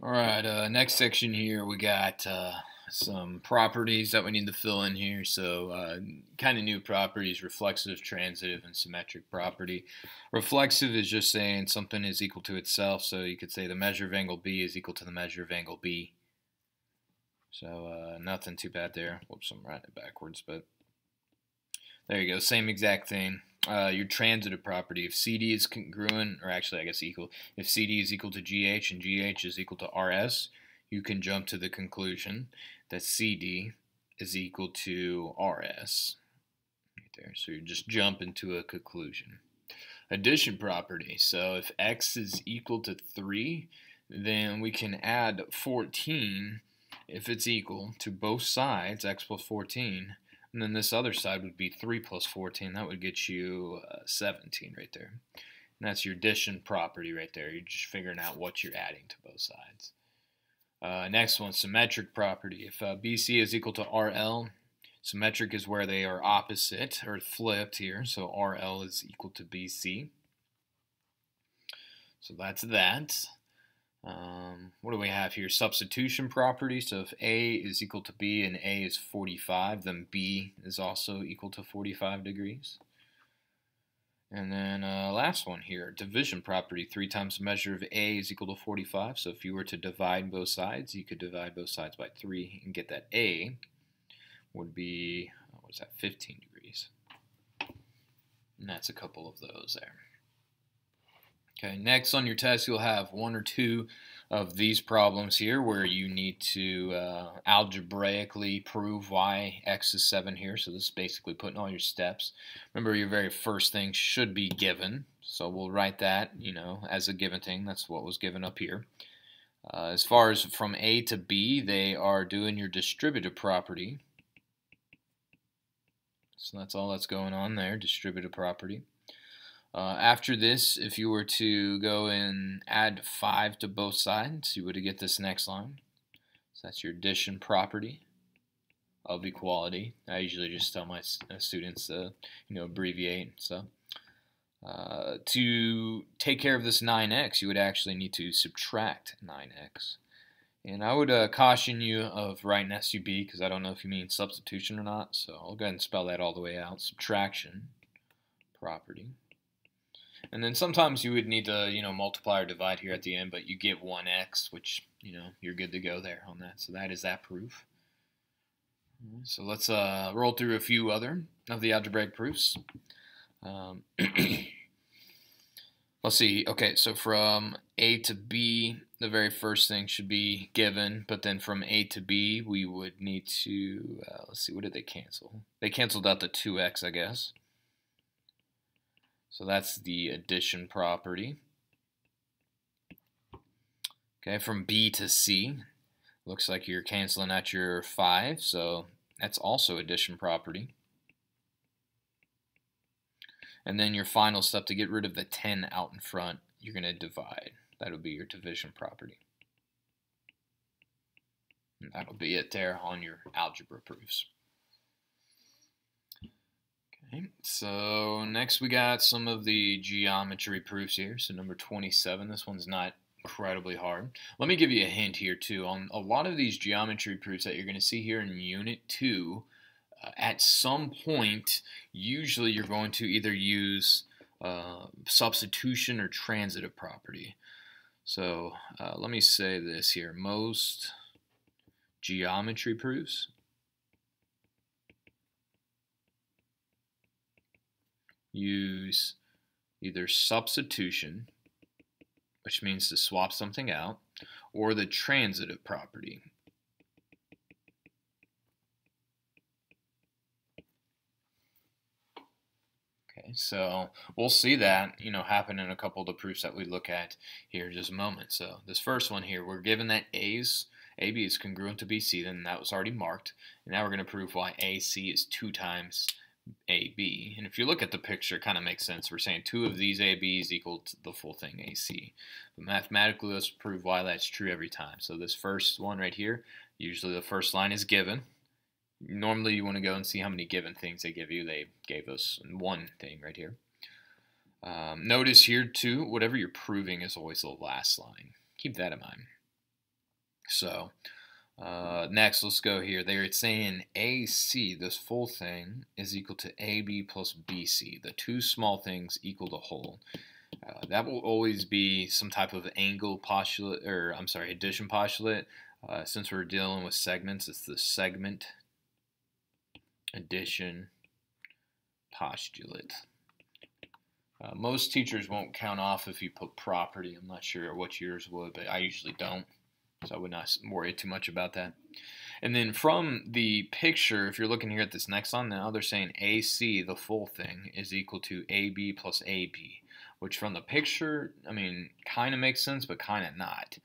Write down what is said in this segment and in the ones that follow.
All right, next section here we got some properties that we need to fill in here. So kind of new properties: reflexive, transitive, and symmetric property. Reflexive is just saying something is equal to itself. So you could say the measure of angle B is equal to the measure of angle B. So nothing too bad there. Whoops, I'm writing it backwards, but there you go. Same exact thing. Your transitive property, if CD is congruent, or actually I guess equal, if CD is equal to GH and GH is equal to RS, you can jump to the conclusion that CD is equal to RS. Right there. So you just jump into a conclusion. Addition property. So if X is equal to 3, then we can add 14 if it's equal to both sides, X plus 14. And then this other side would be 3 plus 14. That would get you 17 right there. And that's your addition property right there. You're just figuring out what you're adding to both sides. Next one, symmetric property. If BC is equal to RL, symmetric is where they are opposite or flipped here. So RL is equal to BC. So that's that. What do we have here? Substitution property. So if A is equal to B and A is 45, then B is also equal to 45 degrees. And then last one here, division property. 3 times the measure of A is equal to 45. So if you were to divide both sides, you could divide both sides by 3 and get that A would be, what's that, 15 degrees. And that's a couple of those there. Okay, next on your test, you'll have 1 or 2 of these problems here where you need to algebraically prove why x is 7 here. So this is basically putting all your steps. Remember, your very first thing should be given. So we'll write that, as a given thing. That's what was given up here. As far as from A to B, they are doing your distributive property. So that's all that's going on there, distributive property. After this, if you were to go and add 5 to both sides, you would get this next line. So that's your addition property of equality. I usually just tell my students to, abbreviate. So to take care of this 9x, you would actually need to subtract 9x. And I would caution you of writing SUB because I don't know if you mean substitution or not. So I'll go ahead and spell that all the way out. Subtraction property. And then sometimes you would need to, multiply or divide here at the end, but you get 1x, which, you're good to go there on that. So that is that proof. So let's roll through a few other of the algebraic proofs. Let's see. Okay, so from A to B, the very first thing should be given, but then from A to B, we would need to, let's see, what did they cancel? They canceled out the 2x, I guess. So that's the addition property. Okay, from B to C, looks like you're canceling out your 5, so that's also addition property. And then your final step, to get rid of the 10 out in front, you're going to divide. That'll be your division property. And that'll be it there on your algebra proofs. Okay, so next we got some of the geometry proofs here. So number 27, this one's not incredibly hard. Let me give you a hint here too. On a lot of these geometry proofs that you're going to see here in Unit 2, at some point, usually you're going to either use substitution or transitive property. So let me say this here. Most geometry proofs use either substitution, which means to swap something out, or the transitive property. Okay, so we'll see that, happen in a couple of the proofs that we look at here in just a moment. So this first one here, we're given that AB is congruent to BC, then that was already marked. And now we're going to prove why AC is 2 times AB. And if you look at the picture, it kind of makes sense. We're saying 2 of these ABs equal to the full thing AC. But mathematically, let's prove why that's true every time. So this first one right here, usually the first line is given. Normally you want to go and see how many given things they give you. They gave us one thing right here. Notice here too, whatever you're proving is always the last line. Keep that in mind. So next, let's go here. They're saying AC, this full thing, is equal to AB plus BC. The two small things equal the whole. That will always be some type of angle postulate, or I'm sorry, addition postulate. Since we're dealing with segments, it's the segment addition postulate. Most teachers won't count off if you put property. I'm not sure what yours would, but I usually don't. So I would not worry too much about that. And then from the picture, if you're looking here at this next line now, they're saying AC, the full thing, is equal to AB plus AB, which from the picture, I mean, kind of makes sense, but kind of not.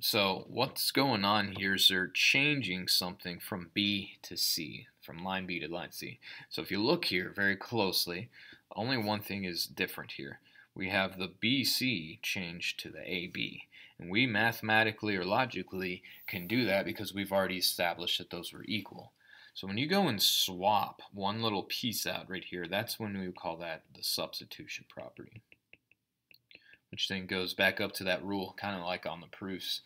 So what's going on here is they're changing something from B to C, from line B to line C. So if you look here very closely, only one thing is different here. We have the BC changed to the AB. And we mathematically or logically can do that because we've already established that those were equal. So when you go and swap one little piece out right here, that's when we would call that the substitution property. Which then goes back up to that rule, kind of like on the proofs,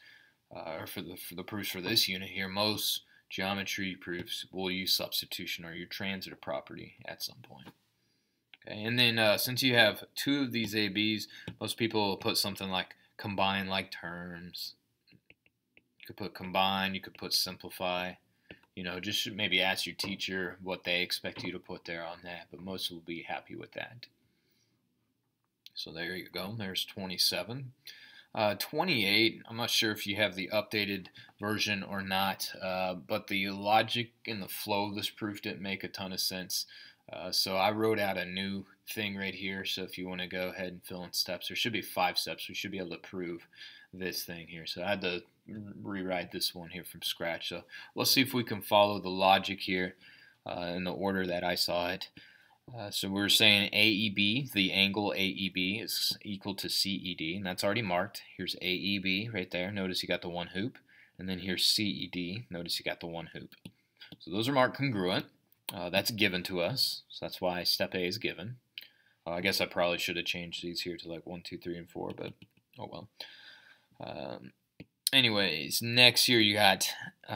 or for the proofs for this unit here. Most geometry proofs will use substitution or your transitive property at some point. Okay, and then since you have two of these ABs, most people will put something like combine like terms. You could put combine, you could put simplify. You know, just maybe ask your teacher what they expect you to put there on that, but most will be happy with that. So there you go. There's 27. 28, I'm not sure if you have the updated version or not, but the logic and the flow of this proof didn't make a ton of sense. So I wrote out a new thing right here. So if you want to go ahead and fill in steps, there should be 5 steps. We should be able to prove this thing here. So I had to rewrite this one here from scratch. So let's see if we can follow the logic here in the order that I saw it. So we're saying AEB, the angle AEB is equal to CED, and that's already marked. Here's AEB right there. Notice you got the one hoop. And then here's CED. Notice you got the one hoop. So those are marked congruent. That's given to us, so that's why step A is given. I guess I probably should have changed these here to like 1, 2, 3, and 4, but oh well. Anyways, next here you got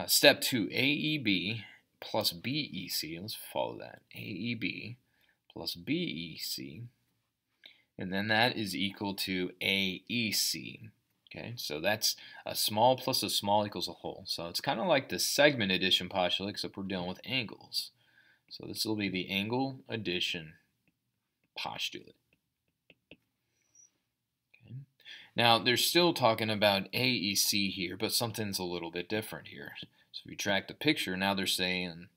step 2, AEB plus BEC. Let's follow that. AEB plus BEC, and then that is equal to AEC. Okay, so that's a small plus a small equals a whole. So it's kind of like the segment addition postulate, except we're dealing with angles. So this will be the angle addition postulate. Okay. Now they're still talking about AEC here, but something's a little bit different here. So if you track the picture, now they're saying,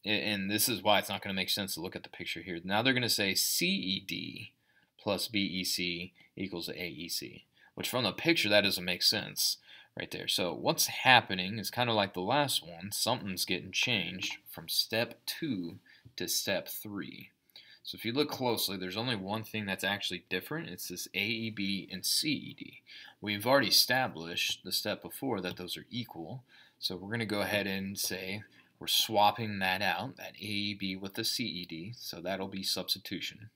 and this is why it's not going to make sense to look at the picture here. Now they're going to say CED plus BEC equals AEC, which from the picture that doesn't make sense. Right there. So what's happening is kind of like the last one. Something's getting changed from step 2 to step 3. So if you look closely, there's only one thing that's actually different. It's this AEB and CED. We've already established the step before that those are equal. So we're going to go ahead and say we're swapping that out, that AEB with the CED. So that'll be substitution.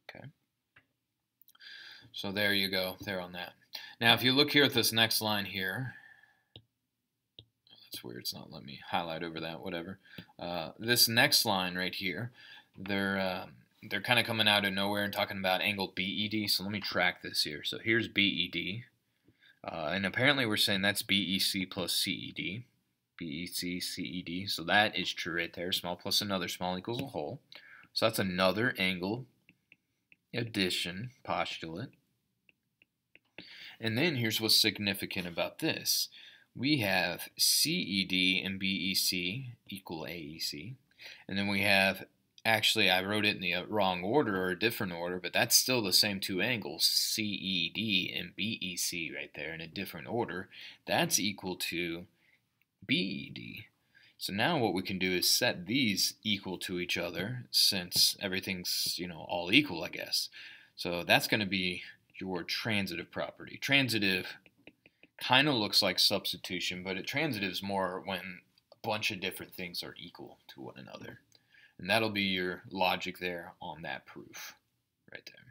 Okay. So there you go, there on that. Now if you look here at this next line here, that's weird, it's not letting me highlight over that, whatever. This next line right here, they're kind of coming out of nowhere and talking about angle BED, so let me track this here. So here's BED, and apparently we're saying that's BEC plus CED, BEC, CED, so that is true right there, small plus another small equals a whole. So that's another angle addition postulate. And then here's what's significant about this. We have CED and BEC equal AEC. And then we have, actually I wrote it in the wrong order or a different order, but that's still the same two angles, CED and BEC right there in a different order. That's equal to BED. So now what we can do is set these equal to each other since everything's, all equal, I guess. So that's going to be your transitive property. Transitive kind of looks like substitution, but transitive is more when a bunch of different things are equal to one another. And that'll be your logic there on that proof right there.